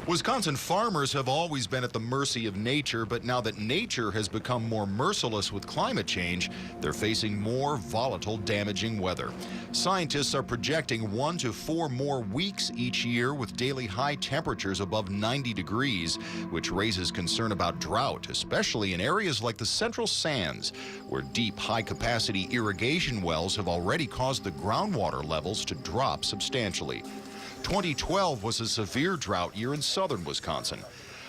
Wisconsin farmers have always been at the mercy of nature, but now that nature has become more merciless with climate change, they're facing more volatile, damaging weather. Scientists are projecting 1 to 4 more weeks each year with daily high temperatures above 90 degrees, which raises concern about drought, especially in areas like the Central Sands, where deep, high-capacity irrigation wells have already caused the groundwater levels to drop substantially. 2012 was a severe drought year in southern Wisconsin.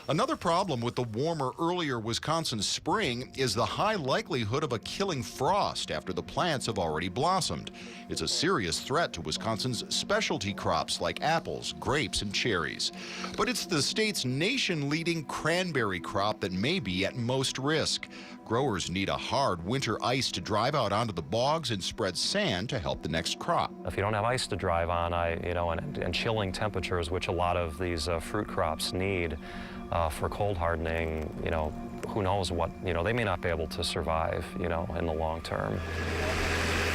Another problem with the warmer, earlier Wisconsin spring is the high likelihood of a killing frost after the plants have already blossomed. It's a serious threat to Wisconsin's specialty crops like apples, grapes, and cherries. But it's the state's nation-leading cranberry crop that may be at most risk. Growers need a hard winter ice to drive out onto the bogs and spread sand to help the next crop. If you don't have ice to drive on, and chilling temperatures, which a lot of these fruit crops need for cold hardening, who knows what, they may not be able to survive, in the long term.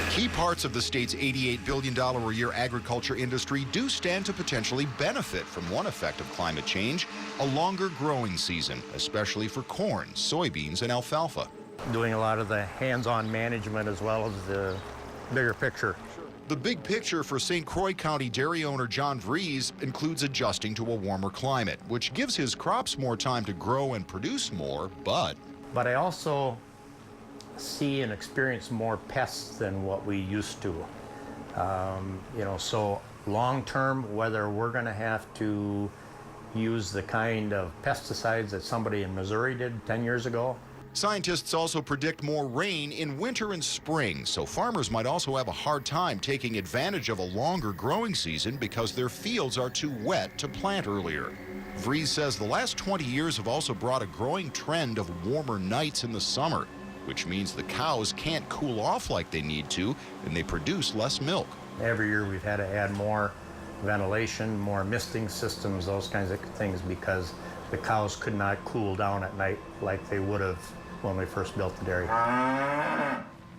Key parts of the state's $88 billion a year agriculture industry do stand to potentially benefit from one effect of climate change, a longer growing season, especially for corn, soybeans, and alfalfa. Doing a lot of the hands-on management as well as the bigger picture. The big picture for St. Croix County dairy owner John Vries includes adjusting to a warmer climate, which gives his crops more time to grow and produce more, but I also see and experience more pests than what we used to. So long term, whether we're going to have to use the kind of pesticides that somebody in Missouri did 10 years ago. Scientists also predict more rain in winter and spring, so farmers might also have a hard time taking advantage of a longer growing season because their fields are too wet to plant earlier. Vries says the last 20 years have also brought a growing trend of warmer nights in the summer, which means the cows can't cool off like they need to, and they produce less milk. Every year we've had to add more ventilation, more misting systems, those kinds of things, because the cows could not cool down at night like they would have when we first built the dairy.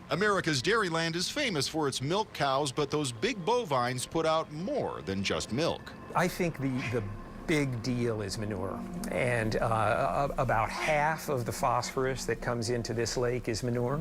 America's dairyland is famous for its milk cows, but those big bovines put out more than just milk. I think the big deal is manure, and about half of the phosphorus that comes into this lake is manure.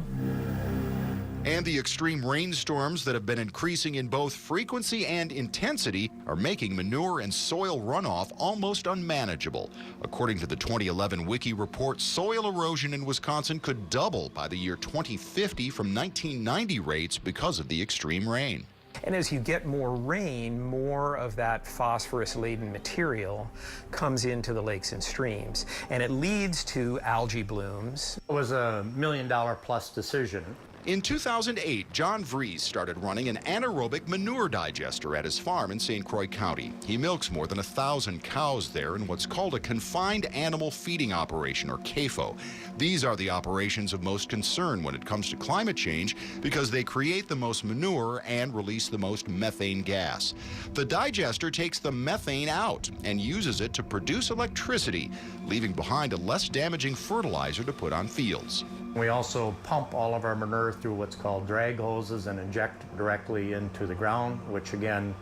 And the extreme rainstorms that have been increasing in both frequency and intensity are making manure and soil runoff almost unmanageable. According to the 2011 Wiki report, soil erosion in Wisconsin could double by the year 2050 from 1990 rates because of the extreme rain. And as you get more rain, more of that phosphorus-laden material comes into the lakes and streams, and it leads to algae blooms. It was a $1 million plus decision. In 2008, John Vries started running an anaerobic manure digester at his farm in St. Croix County. He milks more than 1,000 cows there in what's called a confined animal feeding operation, or CAFO. These are the operations of most concern when it comes to climate change because they create the most manure and release the most methane gas. The digester takes the methane out and uses it to produce electricity, leaving behind a less damaging fertilizer to put on fields. We also pump all of our manure through what's called drag hoses and inject directly into the ground, which again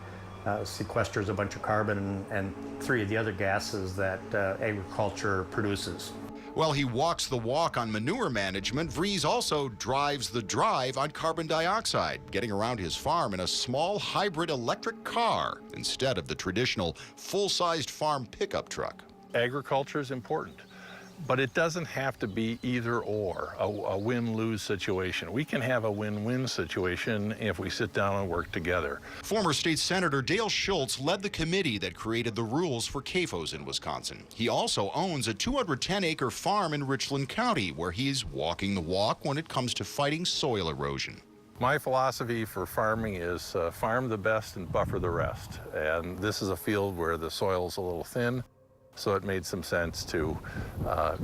sequesters a bunch of carbon and 3 of the other gases that agriculture produces. While he walks the walk on manure management, Vries also drives the drive on carbon dioxide, getting around his farm in a small hybrid electric car instead of the traditional full-sized farm pickup truck. Agriculture is important, but it doesn't have to be either or, a win-lose situation. We can have a win-win situation if we sit down and work together. Former State Senator Dale Schultz led the committee that created the rules for CAFOs in Wisconsin. He also owns a 210-acre farm in Richland County, where he's walking the walk when it comes to fighting soil erosion. My philosophy for farming is farm the best and buffer the rest. And this is a field where the soil's a little thin, so it made some sense to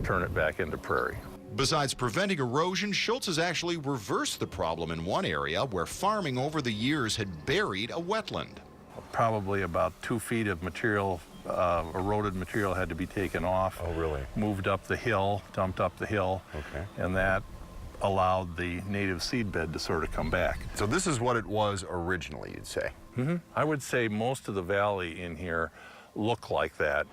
turn it back into prairie. Besides preventing erosion, Schultz has actually reversed the problem in one area where farming over the years had buried a wetland. Probably about 2 feet of material, eroded material, had to be taken off. Oh, really? Moved up the hill, dumped up the hill. Okay. And that allowed the native seed bed to sort of come back. So this is what it was originally, you'd say? I would say most of the valley in here look like that.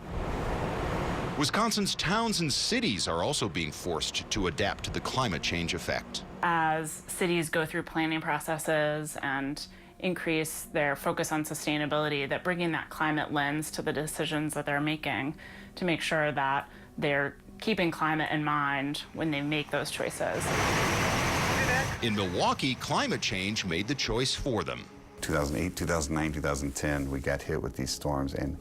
Wisconsin's towns and cities are also being forced to adapt to the climate change effect. As cities go through planning processes and increase their focus on sustainability, that bringing that climate lens to the decisions that they're making to make sure that they're keeping climate in mind when they make those choices. In Milwaukee, climate change made the choice for them. 2008, 2009, 2010, we got hit with these storms, and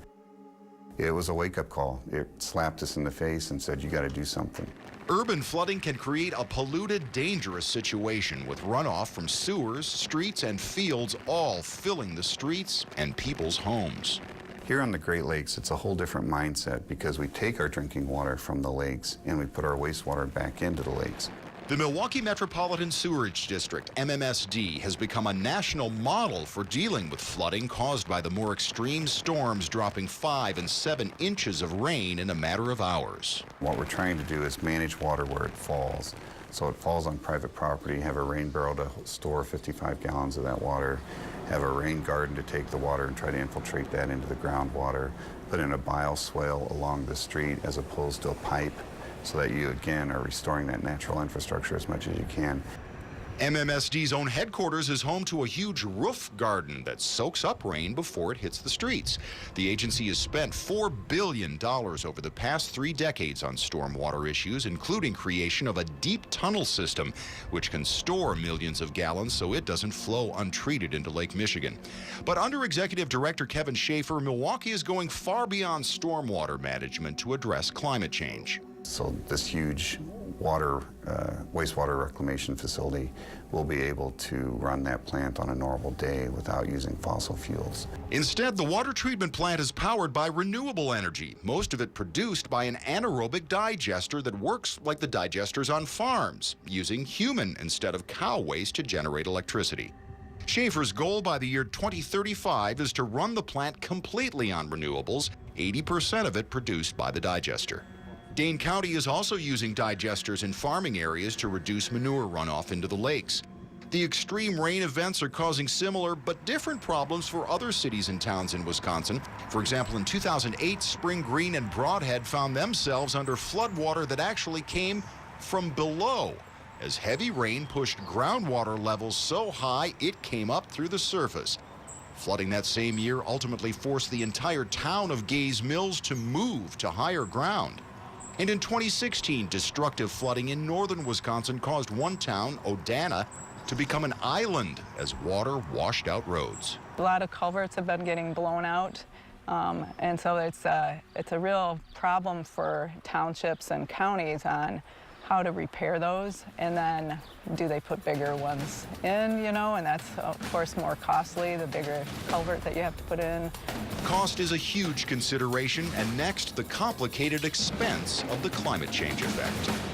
it was a wake-up call. It slapped us in the face and said, you got to do something. Urban flooding can create a polluted, dangerous situation with runoff from sewers, streets, and fields all filling the streets and people's homes. Here on the Great Lakes, it's a whole different mindset because we take our drinking water from the lakes and we put our wastewater back into the lakes. The Milwaukee Metropolitan Sewerage District, MMSD, has become a national model for dealing with flooding caused by the more extreme storms dropping 5 and 7 inches of rain in a matter of hours. What we're trying to do is manage water where it falls. So it falls on private property, have a rain barrel to store 55 gallons of that water, have a rain garden to take the water and try to infiltrate that into the groundwater, put in a bioswale along the street as opposed to a pipe, so that you, again, are restoring that natural infrastructure as much as you can. MMSD's own headquarters is home to a huge roof garden that soaks up rain before it hits the streets. The agency has spent $4 billion over the past 3 decades on stormwater issues, including creation of a deep tunnel system, which can store millions of gallons so it doesn't flow untreated into Lake Michigan. But under Executive Director Kevin Schaefer, Milwaukee is going far beyond stormwater management to address climate change. So this huge wastewater reclamation facility will be able to run that plant on a normal day without using fossil fuels. Instead, the water treatment plant is powered by renewable energy, most of it produced by an anaerobic digester that works like the digesters on farms, using human instead of cow waste to generate electricity. Schaefer's goal by the year 2035 is to run the plant completely on renewables, 80% of it produced by the digester. Dane County is also using digesters in farming areas to reduce manure runoff into the lakes. The extreme rain events are causing similar but different problems for other cities and towns in Wisconsin. For example, in 2008, Spring Green and Broadhead found themselves under floodwater that actually came from below, as heavy rain pushed groundwater levels so high it came up through the surface. Flooding that same year ultimately forced the entire town of Gaze Mills to move to higher ground. And in 2016, destructive flooding in northern Wisconsin caused one town, Odana, to become an island as water washed out roads. A lot of culverts have been getting blown out, and so it's a real problem for townships and counties on how to repair those, and then do they put bigger ones in, you know, and that's of course more costly, the bigger culvert that you have to put in. Cost is a huge consideration, and next, the complicated expense of the climate change effect.